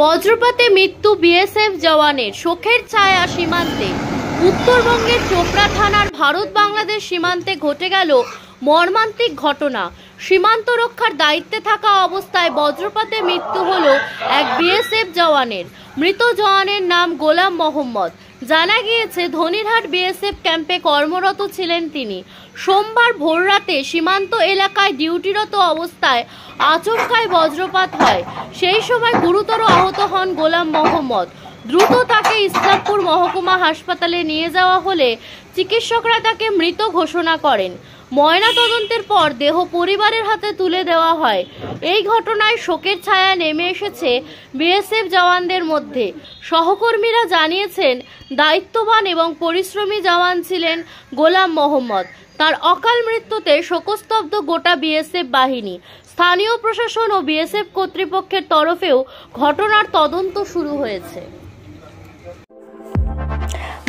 বজ্রপাতে মৃত্যু বিএসএফ জওয়ানের, শোকের ছায়া সীমান্তে। উত্তরবঙ্গের চোপড়া থানার ভারত বাংলাদেশ সীমান্তে ঘটে গেল মর্মান্তিক ঘটনা। সীমান্ত রক্ষার দায়িত্বে থাকা অবস্থায় বজ্রপাতে মৃত্যু হলো এক বিএসএফ জওয়ানের। মৃত জওয়ানের নাম গোলাম মোহাম্মদ। জানা গিয়েছে ধনিরহাট বিএসএফ ক্যাম্পে কর্মরত ছিলেন তিনি। সোমবার ভোররাতে সীমান্ত এলাকায় ডিউটিরত অবস্থায় আচমকায় বজ্রপাত হয়। সেই সময় গুরুতর আহত হন গোলাম মোহাম্মদ। দ্রুত তাকে ইসলামপুর মহকুমা হাসপাতালে নিয়ে যাওয়া হলে চিকিৎসকরা তাকে মৃত ঘোষণা করেন। ময়না তদন্তের পর দেহ পরিবারের হাতে তুলে দেওয়া হয়। এই ঘটনায় শোকের ছায়া নেমে এসেছে বিএসএফ জওয়ানদের মধ্যে। সহকর্মীরা জানিয়েছেন, দায়িত্ববান এবং পরিশ্রমী জওয়ান ছিলেন গোলাম মোহাম্মদ। তার অকাল মৃত্যুতে শোকস্তব্ধ গোটা বিএসএফ বাহিনী। স্থানীয় প্রশাসন ও বিএসএফ কর্তৃপক্ষের তরফেও ঘটনার তদন্ত শুরু হয়েছে।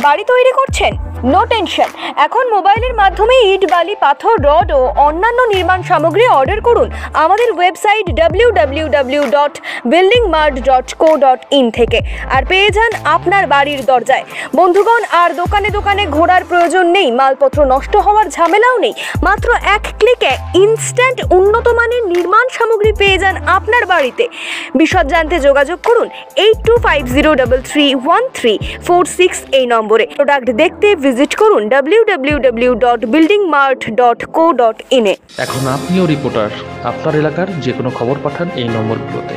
বাড়ি তৈরি করছেন? নো টেনশন, এখন মোবাইলের মাধ্যমে ইট, বালি, পাথর, রড ও অন্যান্য নির্মাণ সামগ্রী অর্ডার করুন আমাদের ওয়েবসাইট www.buildingmart.co.in থেকে, আর পেয়ে যান আপনার বাড়ির দরজায়। বন্ধুগণ, আর দোকানে দোকানে ঘোরার প্রয়োজন নেই, মালপত্র নষ্ট হওয়ার ঝামেলাও নেই। মাত্র এক ক্লিকে ইনস্ট্যান্ট উন্নত মানের নির্মাণ সামগ্রী পেয়ে যান আপনার বাড়িতে। বিশদ জানতে যোগাযোগ করুন 8250331346 এই নম্বরে। প্রোডাক্ট দেখতে ভিজিট করুন www.buildingmart.co.in এ। এখন আপনিও রিপোর্টার, আপনার এলাকার যে কোনো খবর পাঠান এই নম্বরগুলোতে।